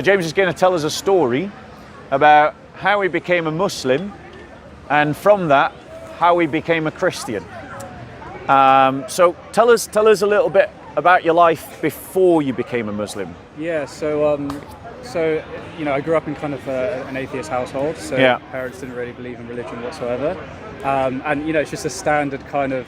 James is going to tell us a story about how he became a Muslim, and from that, how he became a Christian. So tell us a little bit about your life before you became a Muslim. Yeah, so I grew up in kind of an atheist household, so parents didn't really believe in religion whatsoever, and it's just a standard kind of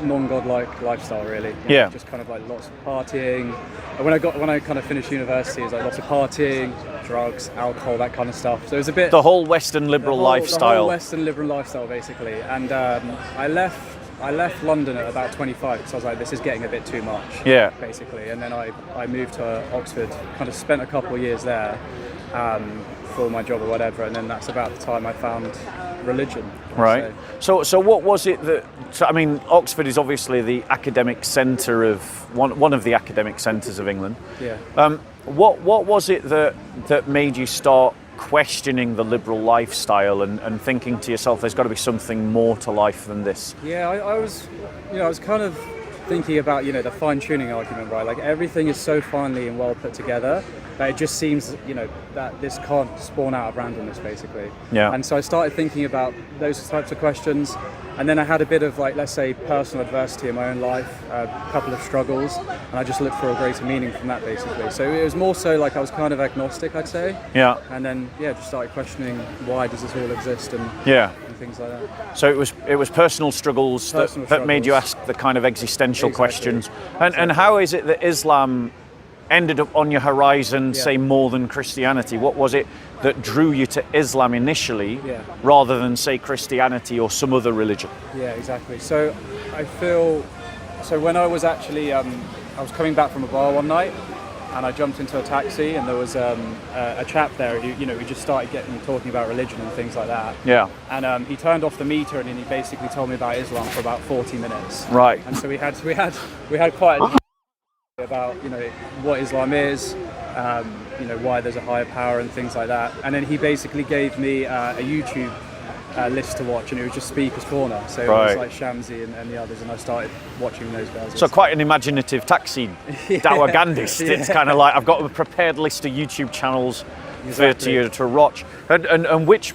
non-godlike lifestyle, really. Just kind of like lots of partying. And when I kind of finished university, it was like lots of partying, drugs, alcohol, that kind of stuff. So it was a bit the whole Western liberal lifestyle. The whole Western liberal lifestyle, basically. And I left London at about 25 because I was like, this is getting a bit too much. Basically. And then I moved to Oxford, kind of spent a couple of years there for my job or whatever, and then that's about the time I found religion. Right. So what was it that? So, I mean, Oxford is obviously the academic centre of one of the academic centres of England. Yeah. What was it that made you start questioning the liberal lifestyle and thinking to yourself, there's got to be something more to life than this? Yeah, I was kind of thinking about, the fine-tuning argument, right? Like, everything is so finely and well put together that it just seems, that this can't spawn out of randomness, basically. Yeah. And so I started thinking about those types of questions, and then I had a bit of, like, let's say, personal adversity in my own life, a couple of struggles, and I just looked for a greater meaning from that, basically. So it was more so like I was kind of agnostic, I'd say. Yeah. And then, just started questioning why does this all exist and things like that. So it was personal struggles that made you ask the kind of existential questions. And how is it that Islam ended up on your horizon, say, more than Christianity? What was it that drew you to Islam initially, rather than, say, Christianity or some other religion? Yeah, exactly. So I feel, when I was actually, I was coming back from a bar one night, and I jumped into a taxi, and there was a chap there who, we just started talking about religion and things like that. Yeah. And he turned off the meter, and he basically told me about Islam for about 40 minutes. Right. And so we had quite a about what Islam is, why there's a higher power and things like that. And then he basically gave me a YouTube list to watch, and it was just Speaker's Corner. So it was like Shamsi and the others, and I started watching those guys. So quite an imaginative taxi Dawa Gandhist. It's kind of like, I've got a prepared list of YouTube channels for you to watch. And which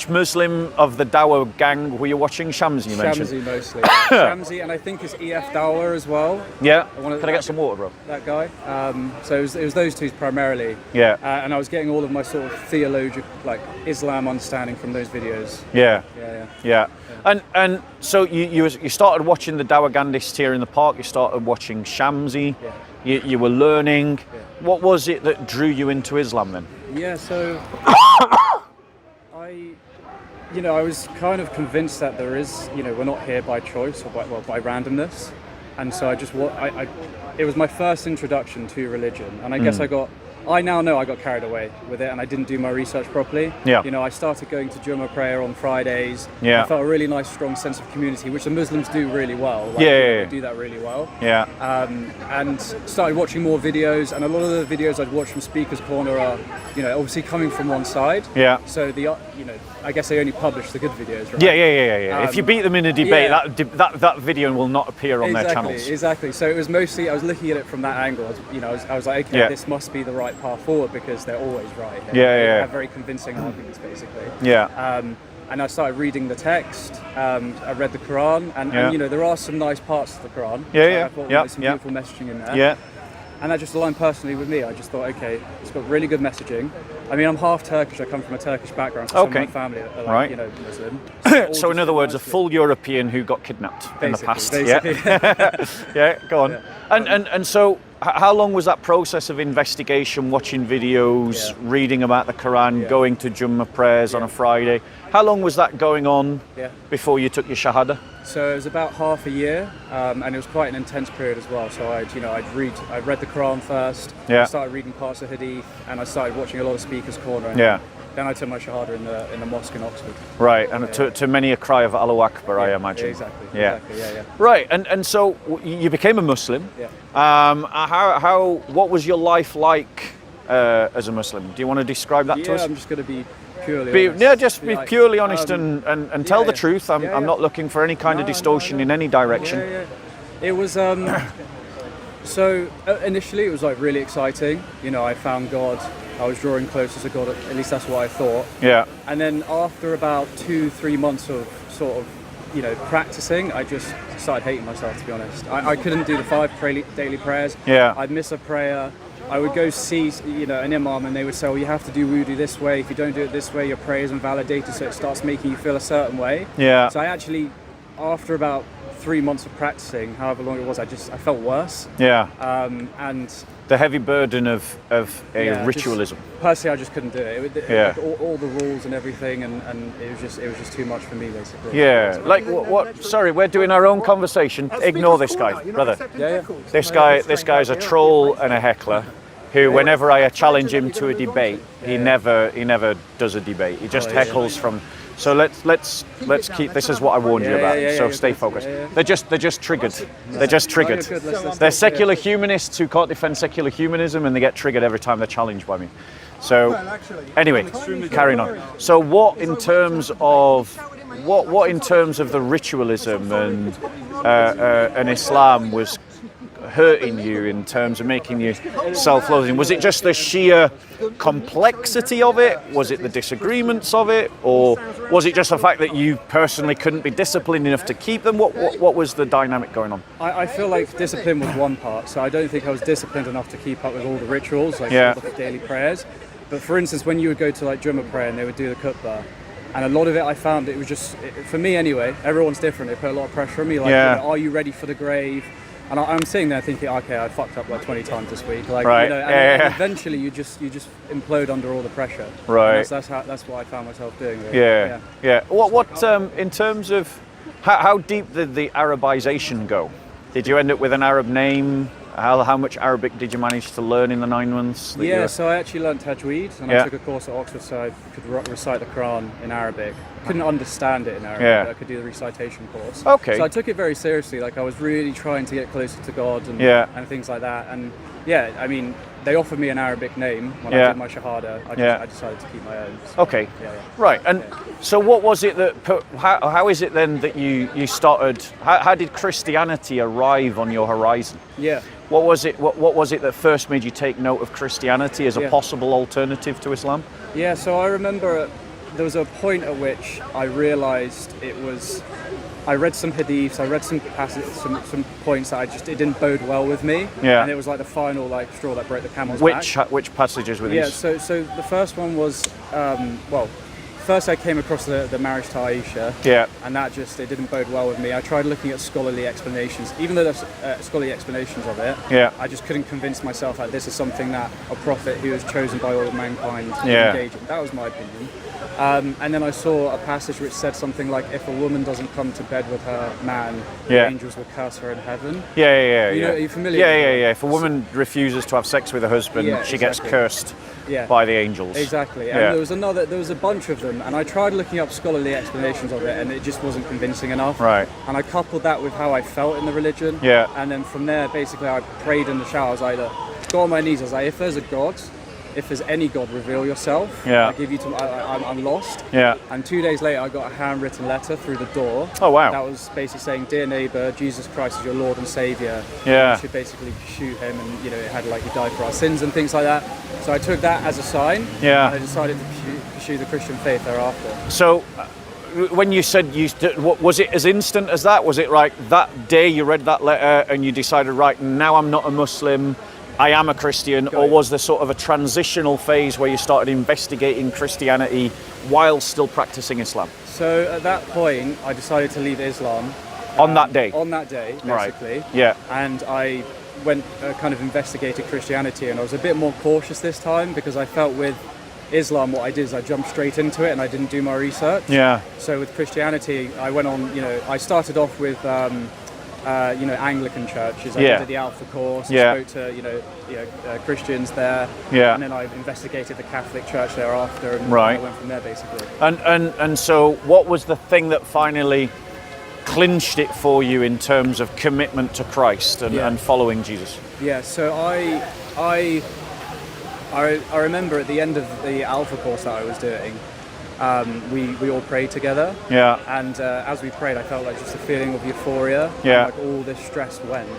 Muslim of the Dawa gang were you watching? Shamsi, you mentioned? Shamsi mostly. Shamsi, and I think it's EF Dawa as well. Yeah. Can I get some water, bro? That guy. So it was those two primarily. Yeah. And I was getting all of my sort of theological, like Islam understanding from those videos. Yeah. And so you started watching the Dawa Gandhist here in the park. You started watching Shamsi. Yeah. You were learning. Yeah. What was it that drew you into Islam then? Yeah, so I was kind of convinced that there is, we're not here by choice or by randomness, and so it was my first introduction to religion, and I guess I now know I got carried away with it, and I didn't do my research properly. Yeah. I started going to Jummah prayer on Fridays. Yeah. I felt a really nice, strong sense of community, which the Muslims do really well. They do that really well. Yeah. And started watching more videos, and a lot of the videos I'd watch from Speaker's Corner are, obviously coming from one side. Yeah. So I guess they only publish the good videos, right? Yeah. If you beat them in a debate, that video will not appear on their channels. Exactly. So it was mostly, I was looking at it from that angle. I was like, okay, this must be the right path forward because they're always right. They have very convincing arguments, basically. Yeah. And I started reading the text. I read the Quran, and there are some nice parts of the Quran. I thought there was some beautiful messaging in there. Yeah. And that just aligned personally with me. I just thought, okay, it's got really good messaging. I mean, I'm half Turkish. I come from a Turkish background. So some of my family are like, Muslim. So in other words, a full European who got kidnapped in the past. Basically. Yeah, go on. Yeah. And so how long was that process of investigation, watching videos, reading about the Quran, going to Jummah prayers on a Friday? How long was that going on before you took your Shahada? So it was about half a year, and it was quite an intense period as well. So I read the Quran first. I started reading parts of Hadith, and I started watching a lot of Speaker's Corner. And then I took my Shahada in the mosque in Oxford. Right, and to many a cry of Allahu Akbar, I imagine. Exactly. Yeah. Exactly. Yeah. Right, and so you became a Muslim. Yeah. What was your life like as a Muslim? Do you want to describe that to us? Yeah, I'm just going to be purely honest. Yeah, just be purely honest and tell the truth. I'm not looking for any kind of distortion in any direction. It was So initially it was like really exciting. You know, I found God. I was drawing closer to God. At least that's what I thought. Yeah. And then after about 2-3 months of sort of, you know, practicing, I just started hating myself, to be honest. I couldn't do the 5 daily prayers. Yeah. I'd miss a prayer. I would go see, you know, an imam, and they would say, "Well, you have to do wudu this way. If you don't do it this way, your prayer is invalidated." So it starts making you feel a certain way. Yeah. So I actually, after about 3 months of practicing, however long it was, I felt worse. Yeah. And The heavy burden of yeah, ritualism. personally, I just couldn't do it. Yeah. Like all the rules and everything, and it was just too much for me, basically. Yeah. Like what? Sorry, we're doing our own conversation. Ignore this guy, brother. Yeah. This guy's a troll and a heckler, who, whenever I challenge him to a debate, he never does a debate. He just heckles from. So let's keep. This is what I warned you about. So stay focused. They're just triggered. They're just triggered. They're secular humanists who can't defend secular humanism, and they get triggered every time they're challenged by me. So anyway, carrying on. So what in terms of the ritualism and Islam was hurting you in terms of making you self-loathing? Was it just the sheer complexity of it? Was it the disagreements of it? Or was it just the fact that you personally couldn't be disciplined enough to keep them? What was the dynamic going on? I feel like discipline was one part, so I don't think I was disciplined enough to keep up with all the rituals, like all the daily prayers. But for instance, when you would go to like Jummah prayer and they would do the khutbah, and a lot of it I found it was just, for me anyway, everyone's different, they put a lot of pressure on me, like, you know, are you ready for the grave? And I'm sitting there thinking, okay, I fucked up like 20 times this week. Like, right. You know, and eventually you just implode under all the pressure. Right. And that's what I found myself doing. Really. Yeah. What in terms of how deep did the Arabization go? Did you end up with an Arab name? How much Arabic did you manage to learn in the 9 months? So I actually learned Tajweed, and I took a course at Oxford so I could recite the Quran in Arabic. I couldn't understand it in Arabic, but I could do the recitation course. Okay. So I took it very seriously, like I was really trying to get closer to God and things like that. And I mean, they offered me an Arabic name when I did my Shahada. I decided to keep my own. So, okay. Right. And so what was it that how is it then that you started, how did Christianity arrive on your horizon? Yeah. What was it that first made you take note of Christianity as a possible alternative to Islam? Yeah, so I remember there was a point at which I realized I read some hadiths, I read some passages, some points that it didn't bode well with me. Yeah. And it was like the final straw that broke the camel's back. Which passages were these? Yeah, so the first one was, first I came across the marriage to Aisha. Yeah. And that it didn't bode well with me. I tried looking at scholarly explanations. Even though there's scholarly explanations of it, I just couldn't convince myself that this is something that a prophet who was chosen by all of mankind would engage in. That was my opinion. And then I saw a passage which said something like, if a woman doesn't come to bed with her man, the angels will curse her in heaven. Yeah. You know, are you familiar? Yeah. If a woman refuses to have sex with her husband, she gets cursed by the angels. Exactly. And there was a bunch of them, and I tried looking up scholarly explanations of it, and it just wasn't convincing enough. Right. And I coupled that with how I felt in the religion. Yeah. And then from there, basically, I prayed in the shower. I was like, go on my knees. I was like, if there's a God, if there's any God, reveal yourself. I give you to. I'm lost. Yeah. And 2 days later, I got a handwritten letter through the door. Oh wow. That was basically saying, "Dear neighbour, Jesus Christ is your Lord and Saviour. Yeah. You should basically pursue Him, and it had like He died for our sins and things like that." So I took that as a sign. Yeah. And I decided to pursue the Christian faith thereafter. So. When you said was it as instant as that? Was it like that day you read that letter and you decided, right, now I'm not a Muslim, I am a Christian, or was there sort of a transitional phase where you started investigating Christianity while still practicing Islam? So at that point, I decided to leave Islam. On that day? On that day, basically. Right. Yeah. And I went kind of investigated Christianity, and I was a bit more cautious this time because I felt with Islam, what I did is I jumped straight into it and I didn't do my research. Yeah. So with Christianity, I went on, I started off with, Anglican churches. I did the Alpha course. I spoke to, Christians there. Yeah. And then I investigated the Catholic Church thereafter, and I went from there basically. And so, what was the thing that finally clinched it for you in terms of commitment to Christ and following Jesus? Yeah. So I remember at the end of the Alpha course that I was doing, we all prayed together. Yeah. And as we prayed, I felt like just a feeling of euphoria. Yeah. And like all this stress went.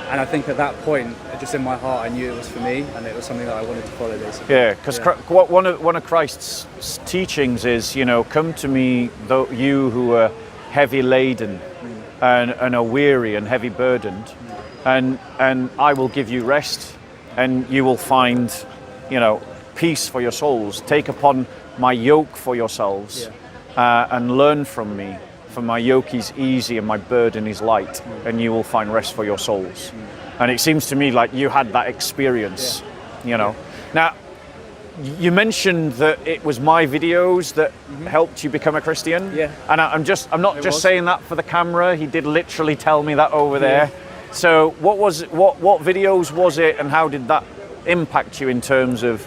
And I think at that point, just in my heart, I knew it was for me, and it was something that I wanted to follow. Basically. Yeah, because one of Christ's teachings is, come to me, you who are heavy laden and are weary and heavy burdened, and I will give you rest, and you will find, peace for your souls. Take upon my yoke for yourselves, and learn from me. For my yoke is easy and my burden is light, and you will find rest for your souls. And it seems to me like you had that experience, Now, you mentioned that it was my videos that helped you become a Christian. Yeah. And I'm not just saying that for the camera. He did literally tell me that over there. So what videos was it, and how did that impact you in terms of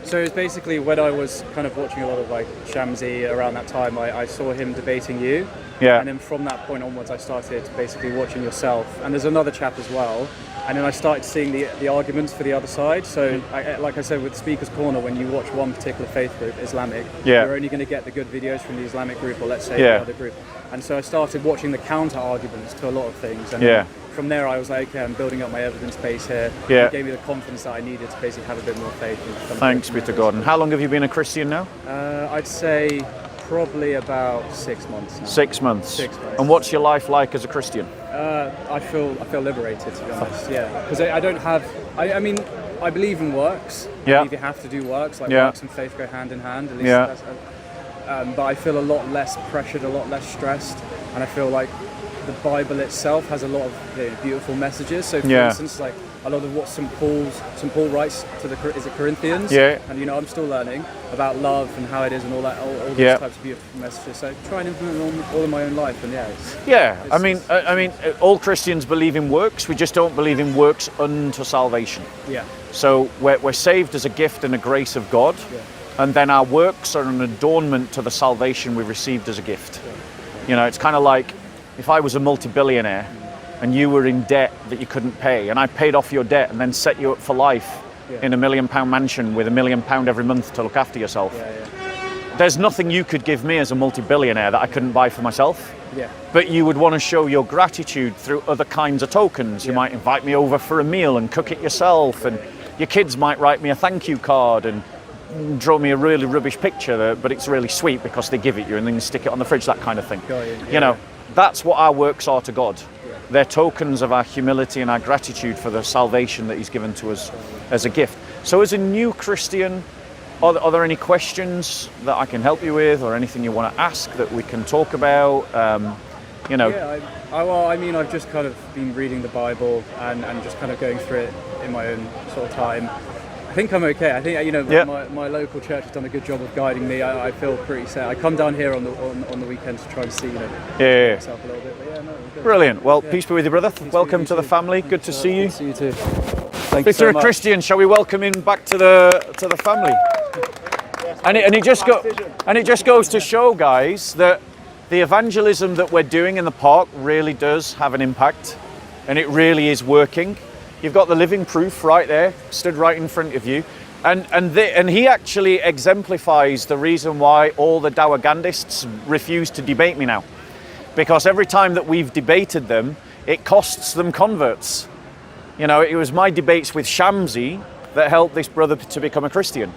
So it was basically when I was kind of watching a lot of like Shamsi around that time, I saw him debating you. Yeah. And then from that point onwards, I started basically watching yourself. And there's another chap as well. And then I started seeing the arguments for the other side. So like I said, with Speaker's Corner, when you watch one particular faith group, Islamic, you're only going to get the good videos from the Islamic group, or let's say the other group. And so I started watching the counter arguments to a lot of things. And from there, I was like, okay, I'm building up my evidence base here. Yeah. It gave me the confidence that I needed to basically have a bit more faith. Thanks be to God. And how long have you been a Christian now? I'd say probably about 6 months now. 6 months. 6 months. And what's your life like as a Christian? I feel liberated, to be honest. Yeah, because I don't have. I mean, I believe in works. I believe you have to do works. Like works and faith go hand in hand. At least that's, but I feel a lot less pressured, a lot less stressed, and I feel like the Bible itself has a lot of beautiful messages. So, for instance, like a lot of what St. Paul writes to the Corinthians, and I'm still learning about love and how it is and all those types of beautiful messages. So, try and implement them all in my own life, and I mean, all Christians believe in works. We just don't believe in works unto salvation. Yeah. So we're saved as a gift and a grace of God, and then our works are an adornment to the salvation we received as a gift. It's kind of like if I was a multi-billionaire and you were in debt that you couldn't pay, and I paid off your debt and then set you up for life in £1 million mansion with £1 million every month to look after yourself. There's nothing you could give me as a multi-billionaire that I couldn't buy for myself. But you would want to show your gratitude through other kinds of tokens. You might invite me over for a meal and cook it yourself, and your kids might write me a thank you card and draw me a really rubbish picture, but it's really sweet because they give it you and then you stick it on the fridge, that kind of thing. That's what our works are to God. They're tokens of our humility and our gratitude for the salvation that He's given to us as a gift. So as a new Christian, are there any questions that I can help you with, or anything you want to ask that we can talk about? I've just kind of been reading the Bible and just kind of going through it in my own sort of time. I think I'm okay. I think my local church has done a good job of guiding me. I feel pretty set. I come down here on the weekends to try and see myself a little bit. But good. Brilliant. Well, peace be with you, brother. Welcome to the family. Good to see you. See you too. Thank you so much. Christian, shall we welcome him back to the family? And it just goes to show, guys, that the evangelism that we're doing in the park really does have an impact, and it really is working. You've got the living proof right there, stood right in front of you. And he actually exemplifies the reason why all the Dawagandists refuse to debate me now. Because every time that we've debated them, it costs them converts. It was my debates with Shamsi that helped this brother to become a Christian.